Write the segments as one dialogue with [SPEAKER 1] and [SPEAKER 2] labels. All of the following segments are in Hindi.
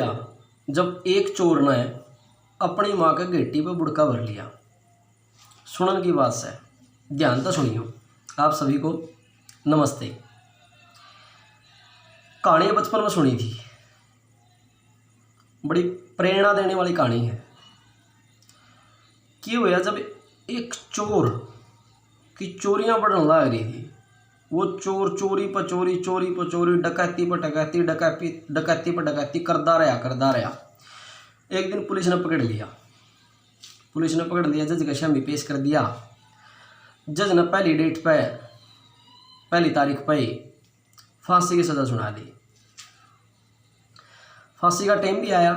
[SPEAKER 1] होया जब एक चोर ने अपनी माँ के गेटी पे बुड़का भर लिया। सुनन की बात है, ध्यान तो सुनियो। आप सभी को नमस्ते। कहानी बचपन में सुनी थी, बड़ी प्रेरणा देने वाली कहानी है। कि होया जब एक चोर की चोरियां बढ़ने लग रही थी। वो चोर चोरी पर चोरी, चोरी पर चोरी, डकैती पर डकैती, डकैती पर डकैती करता रहा। एक दिन पुलिस ने पकड़ लिया। जज के सामने पेश कर दिया। जज ने पहली डेट पे, पहली तारीख पे फांसी की सज़ा सुना दी। फांसी का टाइम भी आया।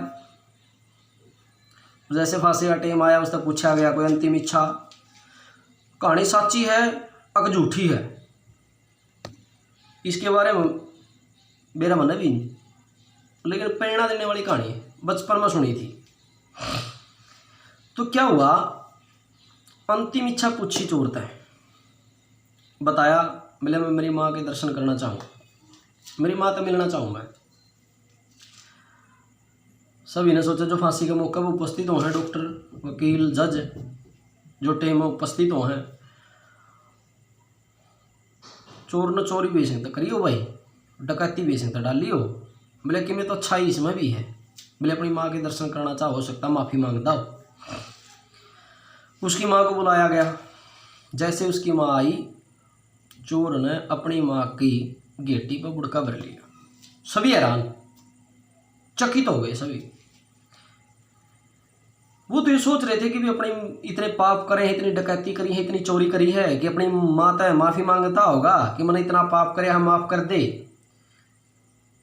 [SPEAKER 1] जैसे फांसी का टाइम आया, उससे पूछा गया कोई अंतिम इच्छा, कहानी सच्ची है अगर झूठी है, इसके बारे में मेरा मन भी नहीं, लेकिन प्रेरणा देने वाली कहानी है, बचपन में सुनी थी। तो क्या हुआ, अंतिम इच्छा पूछी चोर ने, बताया बोले मैं मेरी माँ के दर्शन करना चाहूँ, मेरी माँ तो मिलना चाहूँ मैं। सभी ने सोचा जो फांसी के मौके पर उपस्थित हो हैं, डॉक्टर, वकील, जज, जो टीम में उपस्थित हो हैं। चोर ने चोरी बेचने तो करी हो भाई, डकैती बेचने तो डाली हो, बोले कि मैं तो अच्छा ही इसमें भी है, बोले अपनी माँ के दर्शन करना चाह, हो सकता माफ़ी मांगता हो। उसकी माँ को बुलाया गया। जैसे उसकी माँ आई, चोर ने अपनी माँ की गेटी पर बुड़का भर लिया। सभी हैरान, चकित हो गए सभी। वो तो ये सोच रहे थे कि भी अपने इतने पाप करे हैं, इतनी डकैती करी है, इतनी चोरी करी है कि अपनी माता माफ़ी मांगता होगा कि मैंने इतना पाप करे, हम माफ़ कर दे।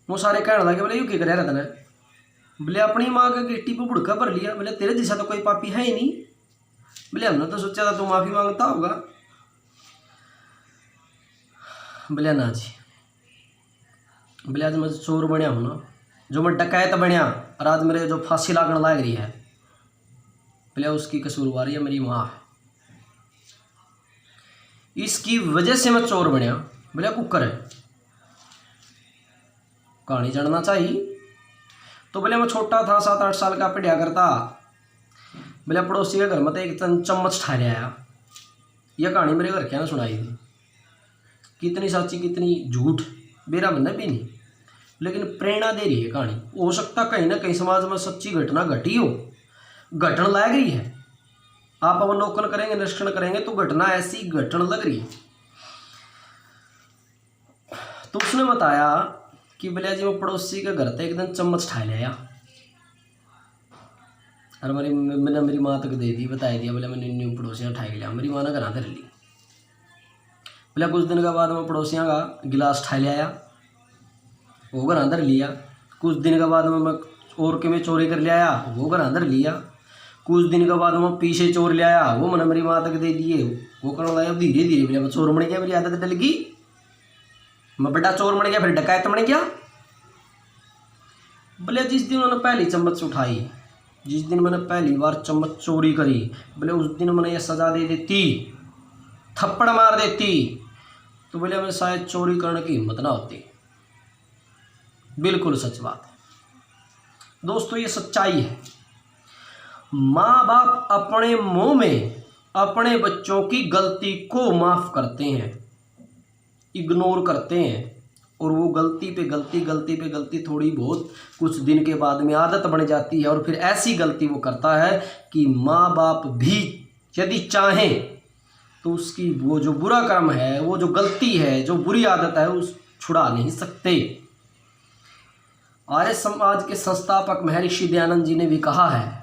[SPEAKER 1] वो सारे कहने लगे बोले यू क्या करे रहता, बोले अपनी माँ के गेटी पर बुड़का भर लिया, बोले तेरे जैसा तो कोई पापी है ही नहीं, बोले हमने तो सोचा था तू माफ़ी मांगता होगा। बोले ना जी, बोले आज मैं चोर बनया हूँ ना, जो मैं डकैत बनया और आज मेरे जो फांसी लागण लाग रही है, बोले उसकी कसूरवारी है मेरी माँ है, इसकी वजह से मैं चोर बनया। बोले कुकर है, कहानी जानना चाहिए। तो बोले मैं छोटा था, 7-8 साल का, पढ़िया करता। बोले पड़ोसी के घर में तो एक चम्मच ठा आया। यह कहानी मेरे घर क्या ने सुनाई थी। कितनी सच्ची कितनी झूठ मेरा मन भी नहीं, लेकिन प्रेरणा दे रही है कहानी। हो सकता कहीं ना कहीं समाज में सच्ची घटना घटी हो, घटन लग रही है। आप अवलोकन करेंगे, निरीक्षण करेंगे तो घटना ऐसी घटन लग रही है। तो उसने बताया कि बोले जी वो पड़ोसी के घर से एक दिन चम्मच ठा लिया और मैंने मेरी माँ तक दे दी, बता दिया, बोले मैंने न्यू पड़ोसियाँ ठा लिया, मेरी माँ ने घर धर ली। बोले कुछ दिन के बाद मैं पड़ोसियों का गिलास ठा लिया, वो घर अंदर लिया। कुछ दिन के बाद मैं और के में चोरी कर लिया, वो घर अंदर लिया। कुछ दिन के बाद मैं पीछे चोर ले आया, वो मैंने मेरी माँ तक दे दिए। वो करने लगा धीरे धीरे, बोले चोर बन गया, मेरी आदत डल गई, मैं बड़ा चोर बन गया, फिर डकैत बन गया। बोले जिस दिन मैंने पहली चम्मच उठाई, जिस दिन मैंने पहली बार चम्मच चोरी करी, बोले उस दिन मैंने ये सजा दे देती, थप्पड़ मार देती, तो बोले मैं शायद चोरी करने की हिम्मत ना होती। बिल्कुल सच बात है दोस्तों, ये सच्चाई है। माँ बाप अपने मुंह में अपने बच्चों की गलती को माफ करते हैं, इग्नोर करते हैं, और वो गलती पे गलती थोड़ी बहुत कुछ दिन के बाद में आदत बन जाती है, और फिर ऐसी गलती वो करता है कि माँ बाप भी यदि चाहें तो उसकी वो जो बुरा कर्म है, वो जो गलती है, जो बुरी आदत है, उस छुड़ा नहीं सकते। आर्य समाज के संस्थापक महर्षि दयानंद जी ने भी कहा है,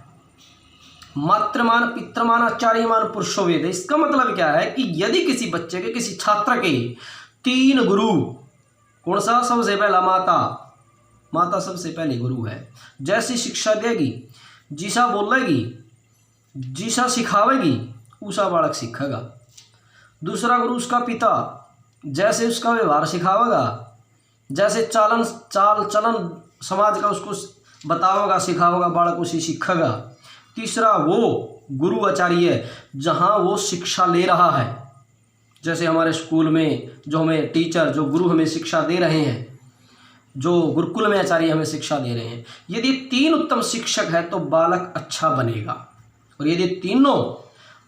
[SPEAKER 1] मातृमान पितृमान आचार्यमान पुरुषो वेद। इसका मतलब क्या है कि यदि किसी बच्चे के, किसी छात्र के 3 गुरु, कौन सा? सबसे पहला माता, माता सबसे पहले गुरु है। जैसी शिक्षा देगी, जिसा बोलेगी, जिसा सिखावेगी, उसा बालक सीखेगा। दूसरा गुरु उसका पिता, जैसे उसका व्यवहार सिखावेगा, जैसे चाल चलन समाज का उसको बताओगा, सिखाओगा, बालक उसी सीखेगा। तीसरा वो गुरु आचार्य, जहाँ वो शिक्षा ले रहा है, जैसे हमारे स्कूल में जो हमें टीचर, जो गुरु हमें शिक्षा दे रहे हैं, जो गुरुकुल में आचार्य हमें शिक्षा दे रहे हैं। यदि 3 उत्तम शिक्षक है तो बालक अच्छा बनेगा। और यदि तीनों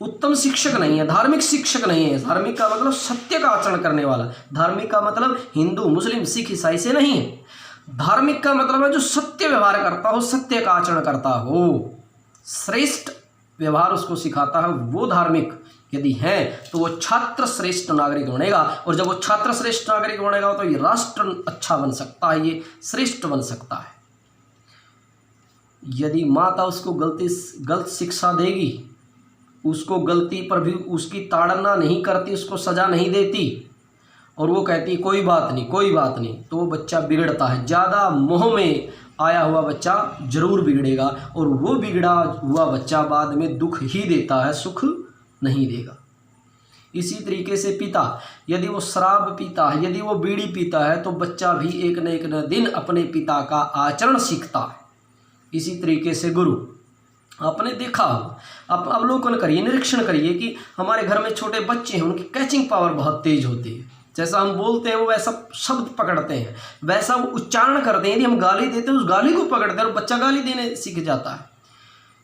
[SPEAKER 1] उत्तम शिक्षक नहीं है, धार्मिक शिक्षक नहीं है, धार्मिक का मतलब सत्य का आचरण करने वाला, धार्मिक का मतलब हिंदू मुस्लिम सिख ईसाई से नहीं है, धार्मिक का मतलब है जो सत्य व्यवहार करता हो, सत्य का आचरण करता हो, श्रेष्ठ व्यवहार उसको सिखाता है, वो धार्मिक यदि है तो वो छात्र श्रेष्ठ नागरिक बनेगा। और जब वो छात्र श्रेष्ठ नागरिक बनेगा तो ये राष्ट्र अच्छा बन सकता है, ये श्रेष्ठ बन सकता है। यदि माता उसको गलत शिक्षा देगी, उसको गलती पर भी उसकी ताड़ना नहीं करती, उसको सजा नहीं देती और वो कहती कोई बात नहीं कोई बात नहीं, तो वो बच्चा बिगड़ता है। ज़्यादा मोह में आया हुआ बच्चा जरूर बिगड़ेगा और वो बिगड़ा हुआ बच्चा बाद में दुख ही देता है, सुख नहीं देगा। इसी तरीके से पिता यदि वो शराब पीता है, यदि वो बीड़ी पीता है, तो बच्चा भी एक न दिन अपने पिता का आचरण सीखता है। इसी तरीके से गुरु, आपने देखा हो, आप अवलोकन करिए, निरीक्षण करिए कि हमारे घर में छोटे बच्चे हैं, उनकी कैचिंग पावर बहुत तेज होती है। जैसा हम बोलते हैं वो वैसा शब्द पकड़ते हैं, वैसा वो उच्चारण करते हैं। यदि हम गाली देते हैं उस गाली को पकड़ते हैं और बच्चा गाली देने सीख जाता है।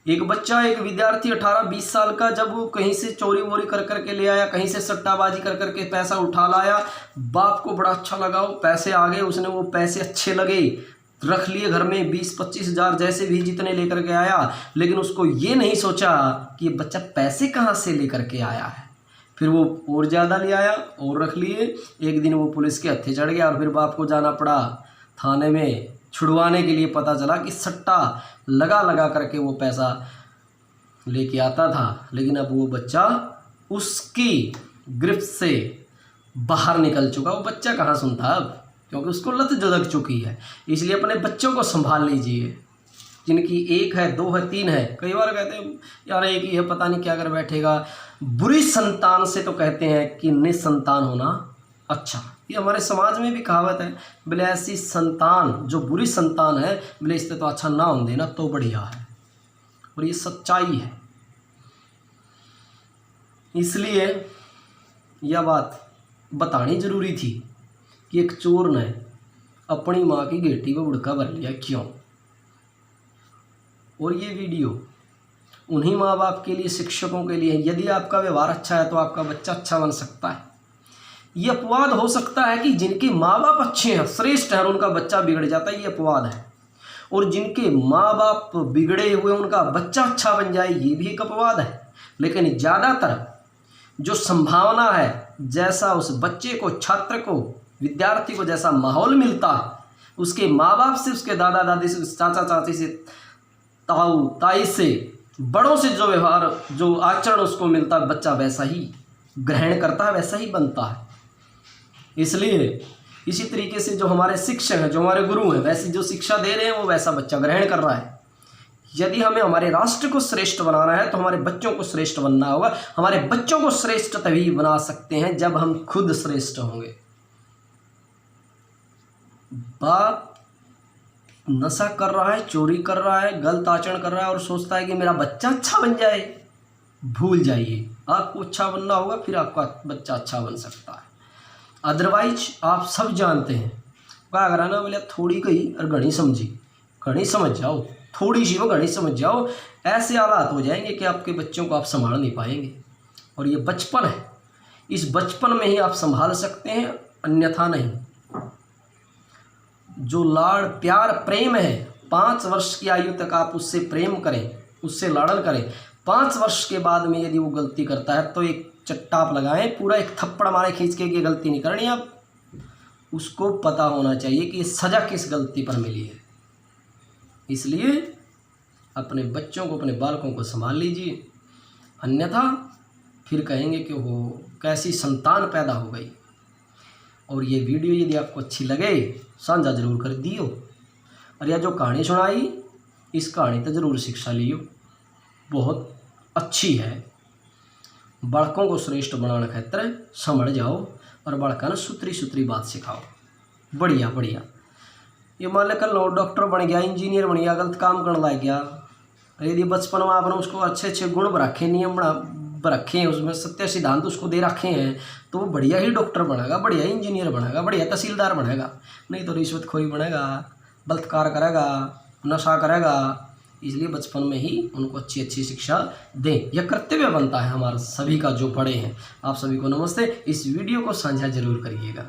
[SPEAKER 1] एक बच्चा, एक विद्यार्थी 18-20 साल का, जब वो कहीं से चोरी वोरी कर करके ले आया, कहीं से सट्टाबाजी कर करके पैसा उठा लाया, बाप को बड़ा अच्छा लगा, वो पैसे आ गए, उसने वो पैसे अच्छे लगे, रख लिए घर में 20-25 हज़ार जैसे भी जितने लेकर के आया, लेकिन उसको ये नहीं सोचा कि ये बच्चा पैसे कहाँ से लेकर के आया है। फिर वो और ज़्यादा ले आया और रख लिए। एक दिन वो पुलिस के हत्थे चढ़ गया और फिर बाप को जाना पड़ा थाने में छुड़वाने के लिए। पता चला कि सट्टा लगा करके वो पैसा लेके आता था, लेकिन अब वो बच्चा उसकी गिरफ्त से बाहर निकल चुका। वो बच्चा कहाँ सुनता अब, क्योंकि उसको लत जग चुकी है। इसलिए अपने बच्चों को संभाल लीजिए, जिनकी 1 है 2 है 3 है। कई बार कहते हैं यार एक ही है, पता नहीं क्या कर बैठेगा। बुरी संतान से तो कहते हैं कि निसंतान होना अच्छा। ये हमारे समाज में भी कहावत है, बोले ऐसी संतान जो बुरी संतान है, बोले इससे तो अच्छा ना होने देना तो बढ़िया है। और ये सच्चाई है। इसलिए यह बात बतानी जरूरी थी कि एक चोर ने अपनी माँ की गेटी को बुड़का भर लिया, क्यों। और ये वीडियो उन्हीं माँ बाप के लिए, शिक्षकों के लिए। यदि आपका व्यवहार अच्छा है तो आपका बच्चा अच्छा बन सकता है। ये अपवाद हो सकता है कि जिनके माँ बाप अच्छे हैं, श्रेष्ठ हैं, और उनका बच्चा बिगड़ जाता है, ये अपवाद है। और जिनके माँ बाप बिगड़े हुए उनका बच्चा अच्छा बन जाए, ये भी एक अपवाद है। लेकिन ज़्यादातर जो संभावना है, जैसा उस बच्चे को, छात्र को, विद्यार्थी को जैसा माहौल मिलता है, उसके माँ बाप से, उसके दादा दादी से, चाचा चाची से, ताऊ ताई से, बड़ों से जो व्यवहार, जो आचरण उसको मिलता है, बच्चा वैसा ही ग्रहण करता है, वैसा ही बनता है। इसलिए इसी तरीके से जो हमारे शिक्षक हैं, जो हमारे गुरु हैं, वैसी जो शिक्षा दे रहे हैं वो वैसा बच्चा ग्रहण कर रहा है। यदि हमें हमारे राष्ट्र को श्रेष्ठ बनाना है तो हमारे बच्चों को श्रेष्ठ बनना होगा। हमारे बच्चों को श्रेष्ठ तभी बना सकते हैं जब हम खुद श्रेष्ठ होंगे। बाप नशा कर रहा है, चोरी कर रहा है, गलत आचरण कर रहा है और सोचता है कि मेरा बच्चा अच्छा बन जाए, भूल जाइए, आपको अच्छा बनना होगा, फिर आपका बच्चा अच्छा बन सकता है। अदरवाइज आप सब जानते हैं क्या कराना, बोले थोड़ी गई और घनी समझी, घनी समझ जाओ, थोड़ी सी वो घनी समझ जाओ, ऐसे हालात हो जाएंगे कि आपके बच्चों को आप संभाल नहीं पाएंगे। और ये बचपन है, इस बचपन में ही आप संभाल सकते हैं, अन्यथा नहीं। जो लाड़ प्यार प्रेम है, 5 वर्ष की आयु तक आप उससे प्रेम करें, उससे लाड़न करें। 5 वर्ष के बाद में यदि वो गलती करता है तो एक चट्टाप लगाएं, पूरा एक थप्पड़ मारे खींच के कि गलती नहीं करनी। अब उसको पता होना चाहिए कि सज़ा किस गलती पर मिली है। इसलिए अपने बच्चों को, अपने बालकों को संभाल लीजिए, अन्यथा फिर कहेंगे कि वो कैसी संतान पैदा हो गई। और ये वीडियो यदि आपको अच्छी लगे साझा जरूर कर दियो। और यह जो कहानी सुनाई, इस कहानी तो ज़रूर शिक्षा लियो, बहुत अच्छी है। बालकों को श्रेष्ठ बनाने खातिर समझ जाओ और बालका ने सुतरी बात सिखाओ। बढ़िया बढ़िया। ये मान लेकर लो डॉक्टर बन गया, इंजीनियर बन गया, गलत काम करने लग गया, यदि बचपन में आपने उसको अच्छे गुण रखे, नियम रखे हैं, उसमें सत्य सिद्धांत उसको दे रखे हैं, तो वो बढ़िया ही डॉक्टर बनेगा, बढ़िया ही इंजीनियर बनेगा, बढ़िया तहसीलदार बनेगा। नहीं तो रिश्वतखोरी बनेगा, बलात्कार करेगा, नशा करेगा। इसलिए बचपन में ही उनको अच्छी अच्छी शिक्षा दें। यह कर्तव्य बनता है हमारा सभी का जो बड़े हैं। आप सभी को नमस्ते। इस वीडियो को साझा जरूर करिएगा।